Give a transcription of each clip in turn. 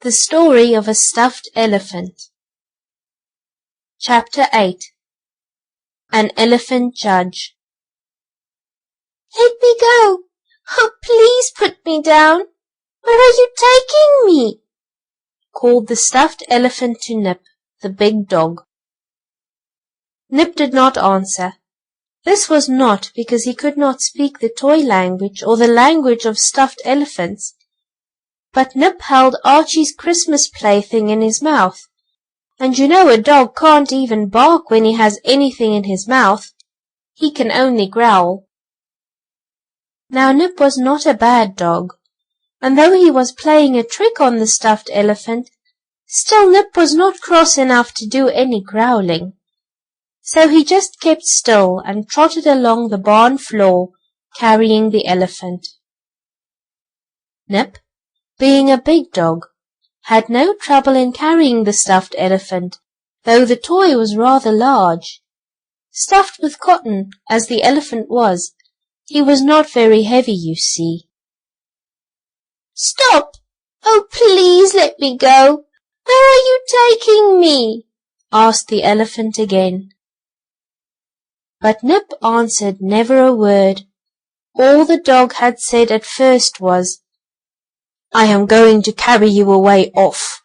The Story of a Stuffed Elephant. Chapter 8. An Elephant Judge. Let me go! Oh, please put me down! Where are you taking me? Called the stuffed elephant to Nip, the big dog. Nip did not answer. This was not because he could not speak the toy language or the language of stuffed elephants, but Nip held Archie's Christmas plaything in his mouth, and you know a dog can't even bark when he has anything in his mouth. He can only growl. Now Nip was not a bad dog, and though he was playing a trick on the stuffed elephant, still Nip was not cross enough to do any growling. So he just kept still and trotted along the barn floor, carrying the elephant. Nip, being a big dog, had no trouble in carrying the stuffed elephant, though the toy was rather large. Stuffed with cotton, as the elephant was, he was not very heavy, you see. Stop! Oh, please let me go! Where are you taking me? Asked the elephant again. But Nip answered never a word. All the dog had said at first was, "I am going to carry you away off."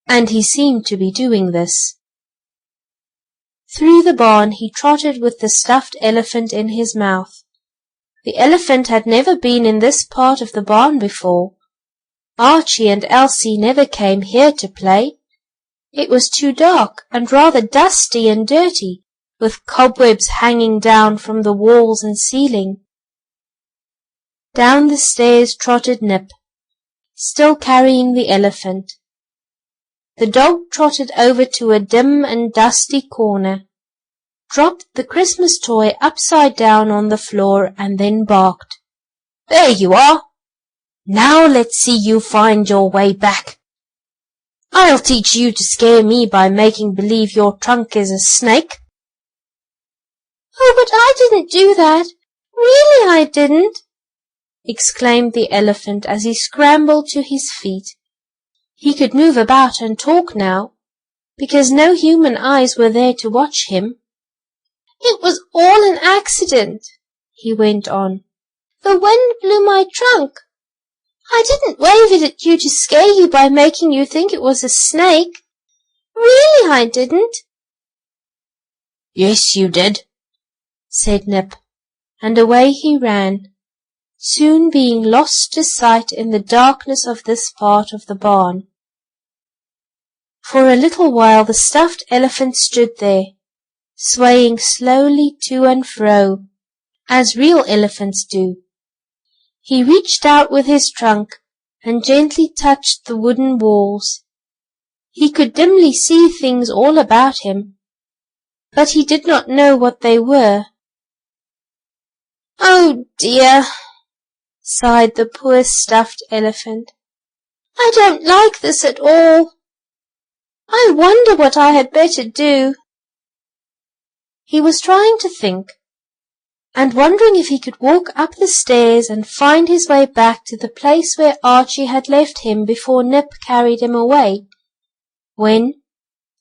And he seemed to be doing this. Through the barn he trotted with the stuffed elephant in his mouth. The elephant had never been in this part of the barn before. Archie and Elsie never came here to play. It was too dark and rather dusty and dirty, with cobwebs hanging down from the walls and ceiling. Down the stairs trotted Nip, still carrying the elephant. The dog trotted over to a dim and dusty corner, dropped the Christmas toy upside down on the floor, and then barked. "There you are! Now let's see you find your way back. I'll teach you to scare me by making believe your trunk is a snake." "Oh, but I didn't do that. Really I didn't," exclaimed the elephant as he scrambled to his feet. He could move about and talk now, because no human eyes were there to watch him. "It was all an accident," he went on. "The wind blew my trunk. I didn't wave it at you to scare you by making you think it was a snake. Really I didn't." "Yes, you did," said Nip, and away he ran, soon being lost to sight in the darkness of this part of the barn. For a little while the stuffed elephant stood there, swaying slowly to and fro, as real elephants do. He reached out with his trunk and gently touched the wooden walls. He could dimly see things all about him, but he did not know what they were. "Oh dear," sighed the poor stuffed elephant. "I don't like this at all. I wonder what I had better do." He was trying to think, and wondering if he could walk up the stairs and find his way back to the place where Archie had left him before Nip carried him away, when,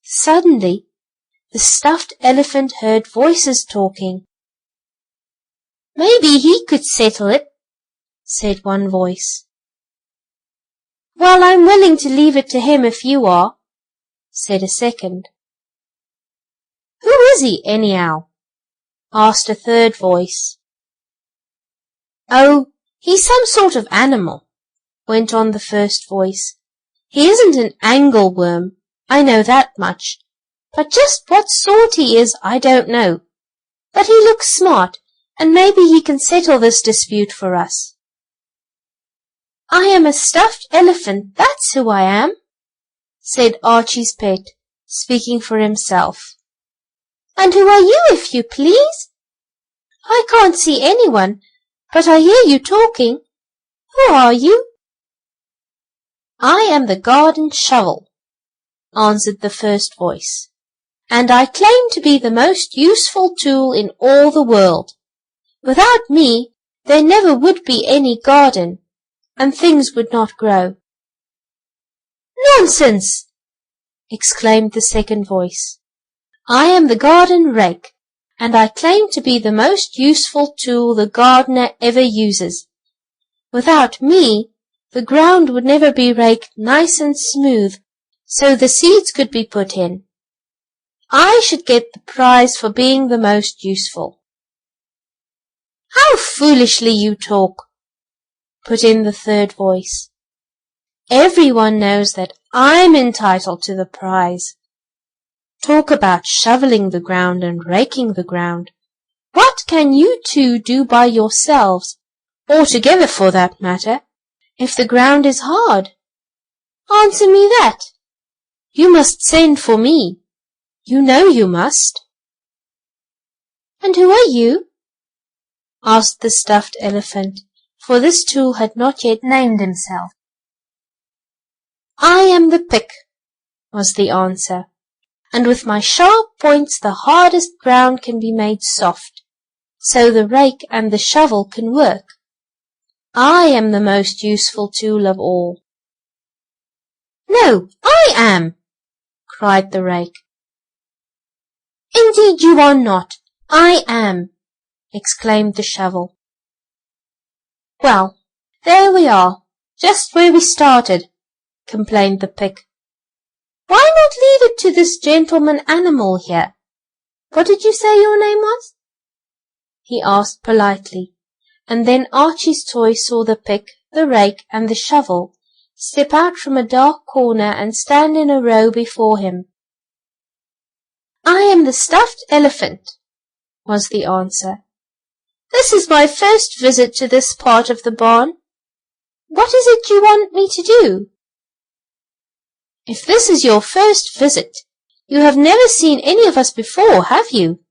suddenly, the stuffed elephant heard voices talking. "Maybe he could settle it," said one voice. "Well, I'm willing to leave it to him if you are," said a second. "Who is he, anyhow?" asked a third voice. "Oh, he's some sort of animal," went on the first voice. "He isn't an angleworm, I know that much, but just what sort he is I don't know. But he looks smart, and maybe he can settle this dispute for us." "I am a stuffed elephant, that's who I am," said Archie's pet, speaking for himself. "And who are you, if you please? I can't see anyone, but I hear you talking. Who are you?" "I am the garden shovel," answered the first voice, "and I claim to be the most useful tool in all the world. Without me, there never would be any garden, and things would not grow. "Nonsense!" exclaimed the second voice. "I am the garden rake, and I claim to be the most useful tool the gardener ever uses. Without me, the ground would never be raked nice and smooth, so the seeds could be put in. I should get the prize for being the most useful." "How foolishly you talk," put in the third voice. "Everyone knows that I'm entitled to the prize. Talk about shoveling the ground and raking the ground. What can you two do by yourselves, or together for that matter, if the ground is hard? Answer me that. You must send for me. You know you must." "And who are you?" asked the stuffed elephant, for this tool had not yet named himself. "I am the pick," was the answer, "and with my sharp points the hardest ground can be made soft, so the rake and the shovel can work. I am the most useful tool of all." "No, I am!" cried the rake. "Indeed you are not. I am!" exclaimed the shovel. "Well, there we are, just where we started," complained the pick. "Why not leave it to this gentleman animal here? What did you say your name was?" he asked politely, and then Archie's toy saw the pick, the rake, and the shovel step out from a dark corner and stand in a row before him. "I am the stuffed elephant," was the answer. "This is my first visit to this part of the barn. What is it you want me to do?" "If this is your first visit, you have never seen any of us before, have you?"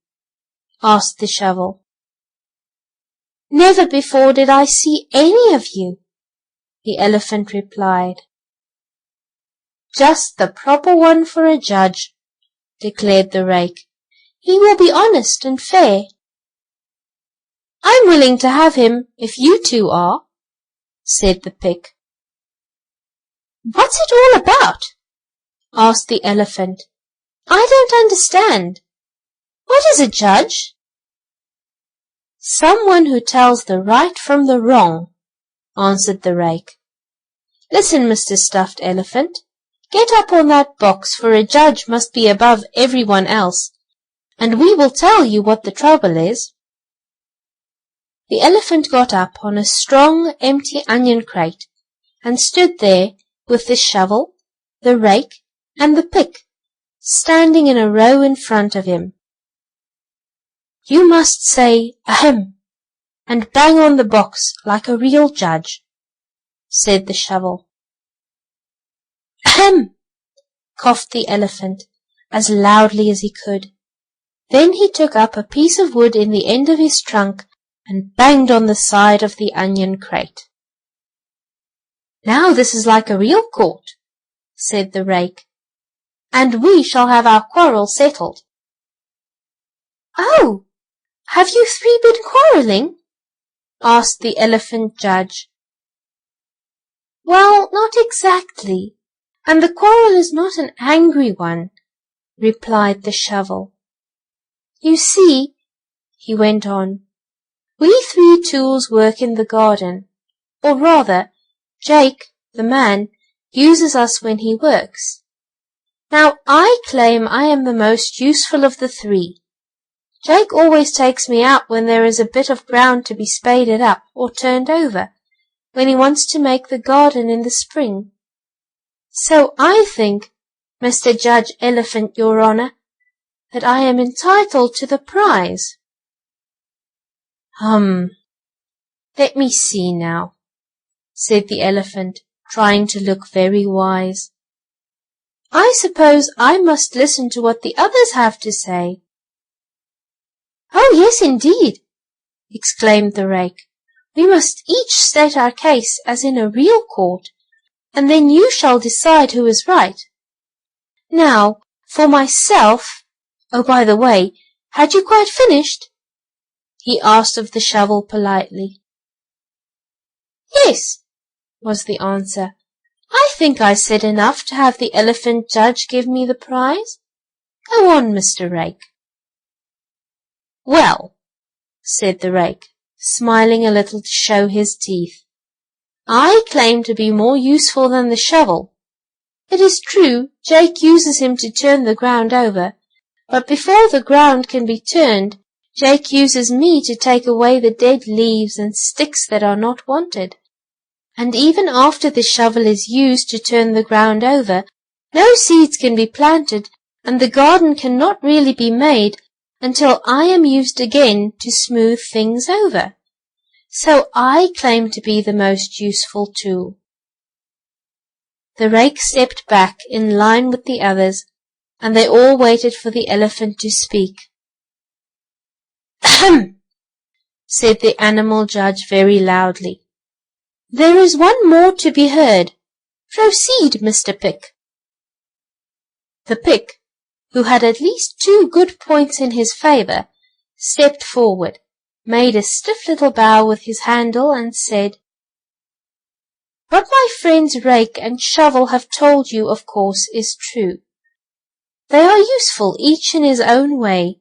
asked the shovel. "Never before did I see any of you," the elephant replied. "Just the proper one for a judge," declared the rake. "He will be honest and fair." "I'm willing to have him if you two are," said the pick. "What's it all about?" asked the elephant. "I don't understand. What is a judge?" "Someone who tells the right from the wrong," answered the rake. "Listen, Mr. Stuffed Elephant. Get up on that box, for a judge must be above everyone else, and we will tell you what the trouble is." The elephant got up on a strong, empty onion crate and stood there with the shovel, the rake, and the pick standing in a row in front of him. "You must say ahem and bang on the box like a real judge," said the shovel. "Ahem!" coughed the elephant as loudly as he could. Then he took up a piece of wood in the end of his trunk and banged on the side of the onion crate. "Now this is like a real court," said the rake, "and we shall have our quarrel settled." "Oh, have you three been quarrelling?" asked the elephant judge. "Well, not exactly, and the quarrel is not an angry one," replied the shovel. "You see," he went on, "we three tools work in the garden, or rather, Jake, the man, uses us when he works. Now I claim I am the most useful of the three. Jake always takes me out when there is a bit of ground to be spaded up or turned over, when he wants to make the garden in the spring. So I think, Mr. Judge Elephant, Your Honor, that I am entitled to the prize." "Let me see now," said the elephant, trying to look very wise. "I suppose I must listen to what the others have to say." "Oh, yes, indeed," exclaimed the rake. "We must each state our case as in a real court, and then you shall decide who is right. Now, for myself— Oh, by the way, had you quite finished?" he asked of the shovel politely. "Yes," was the answer. I think I said enough to have the elephant judge give me the prize. Go on, Mr. Rake. Well, said the Rake, smiling a little to show his teeth, I claim to be more useful than the shovel. It is true, Jake uses him to turn the ground over, but before the ground can be turned, Jake uses me to take away the dead leaves and sticks that are not wanted. And even after the shovel is used to turn the ground over, no seeds can be planted, and the garden cannot really be made until I am used again to smooth things over. So I claim to be the most useful tool. The Rake stepped back in line with the others, and they all waited for the elephant to speak. Ahem! Said the animal judge very loudly. There is one more to be heard. Proceed, Mr. Pick. The Pick, who had at least 2 good points in his favour, stepped forward, made a stiff little bow with his handle, and said, What my friends Rake and Shovel have told you, of course, is true. They are useful each in his own way,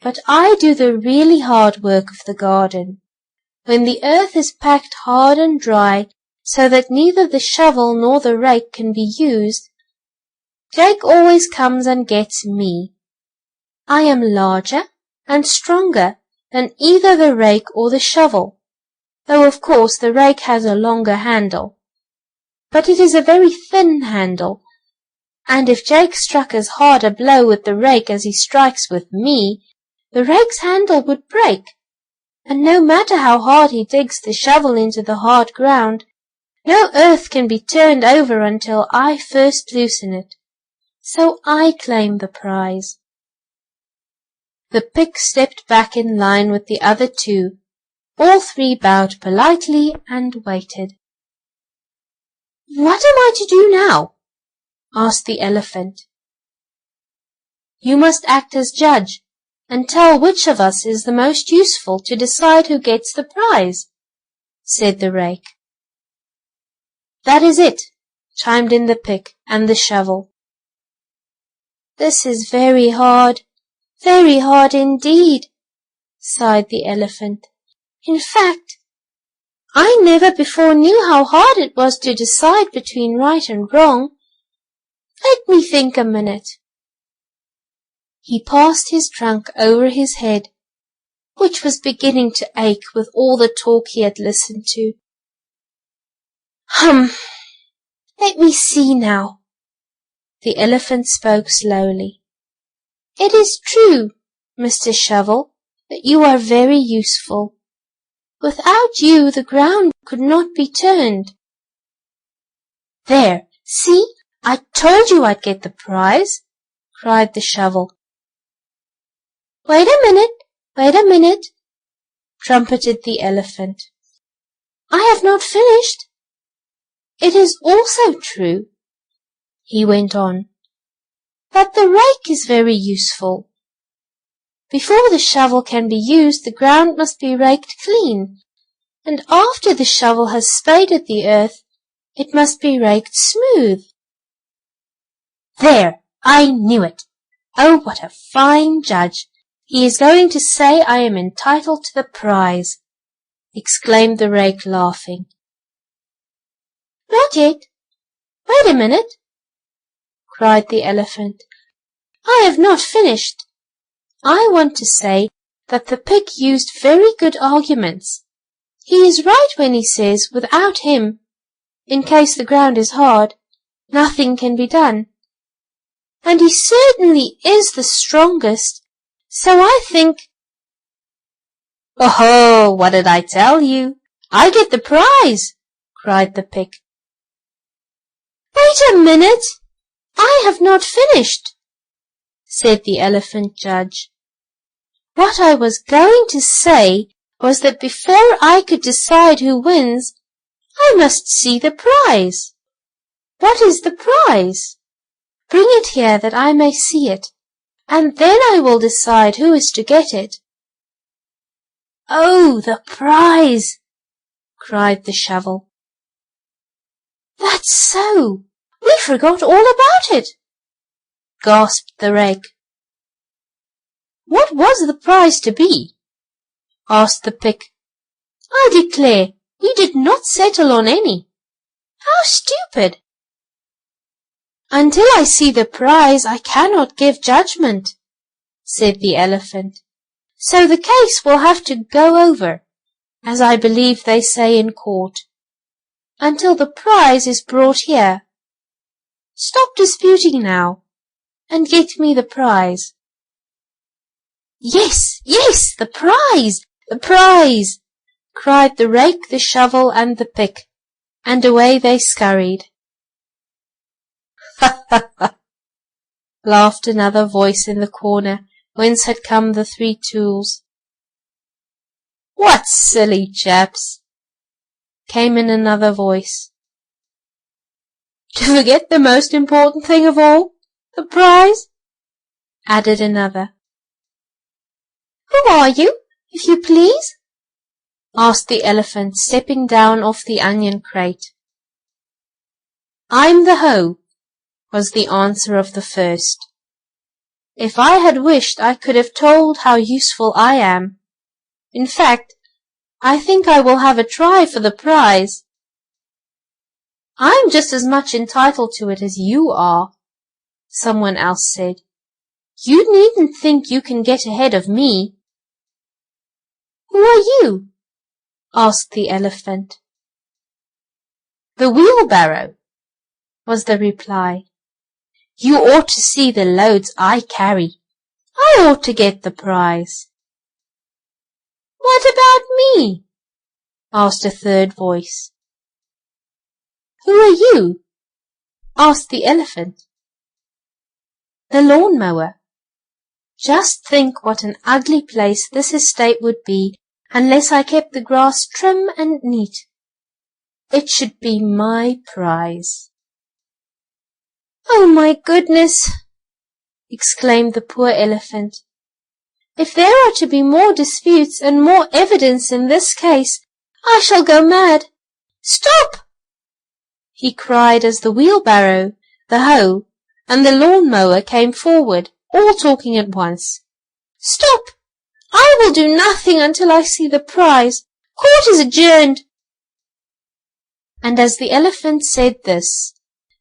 but I do the really hard work of the garden. When the earth is packed hard and dry, so that neither the shovel nor the rake can be used, Jake always comes and gets me. I am larger and stronger than either the rake or the shovel, though of course the rake has a longer handle. But it is a very thin handle, and if Jake struck as hard a blow with the rake as he strikes with me, the rake's handle would break, and no matter how hard he digs the shovel into the hard ground, no earth can be turned over until I first loosen it. So I claim the prize. The Pick stepped back in line with the other 2. All 3 bowed politely and waited. What am I to do now? Asked the elephant. You must act as judge, and tell which of us is the most useful to decide who gets the prize, said the Rake. That is it, chimed in the Pick and the Shovel. This is very hard indeed, sighed the elephant. In fact, I never before knew how hard it was to decide between right and wrong. Let me think a minute. He passed his trunk over his head, which was beginning to ache with all the talk he had listened to. Let me see now. The elephant spoke slowly. It is true, Mr. Shovel, that you are very useful. Without you, the ground could not be turned. There, see, I told you I'd get the prize, cried the Shovel. Wait a minute, trumpeted the elephant. I have not finished. It is also true, he went on, that the rake is very useful. Before the shovel can be used, the ground must be raked clean, and after the shovel has spaded the earth, it must be raked smooth. There, I knew it. Oh, what a fine judge! He is going to say I am entitled to the prize, exclaimed the Rake, laughing. Not yet. Wait a minute, cried the elephant. I have not finished. I want to say that the Pick used very good arguments. He is right when he says without him, in case the ground is hard, nothing can be done. And he certainly is the strongest, so I think— Oh, what did I tell you? I get the prize, cried the Pick. Wait a minute, I have not finished, said the elephant judge. What I was going to say was that before I could decide who wins, I must see the prize. What is the prize? Bring it here that I may see it, and then I will decide who is to get it. Oh, the prize! cried the Shovel. That's so! We forgot all about it, gasped the Rake. What was the prize to be? Asked the Pig. I declare, we did not settle on any. How stupid! Until I see the prize, I cannot give judgment, said the Elephant. So the case will have to go over, as I believe they say in court, until the prize is brought here. Stop disputing now, and get me the prize. Yes, yes, the prize, the prize, cried the Rake, the Shovel, and the Pick, and away they scurried. Ha, ha, ha, laughed another voice in the corner, whence had come the three tools. What silly chaps, came in another voice. To forget the most important thing of all, the prize, added another. Who are you, if you please? Asked the Elephant, stepping down off the onion crate. I'm the hoe, was the answer of the first. If I had wished, I could have told how useful I am. In fact, I think I will have a try for the prize. I'm just as much entitled to it as you are, someone else said. You needn't think you can get ahead of me. Who are you? Asked the Elephant. The wheelbarrow, was the reply. You ought to see the loads I carry. I ought to get the prize. What about me? Asked a third voice. Who are you? Asked the Elephant. The lawn-mower. Just think what an ugly place this estate would be unless I kept the grass trim and neat. It should be my prize. Oh, my goodness, exclaimed the poor Elephant. If there are to be more disputes and more evidence in this case, I shall go mad. Stop! He cried as the wheelbarrow, the hoe, and the lawn-mower came forward, all talking at once. Stop! I will do nothing until I see the prize. Court is adjourned. And as the Elephant said this,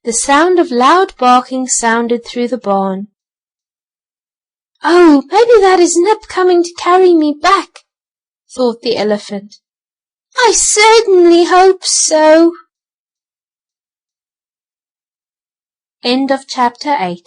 the sound of loud barking sounded through the barn. Oh, maybe that is Nip coming to carry me back, thought the Elephant. I certainly hope so. End of chapter 8.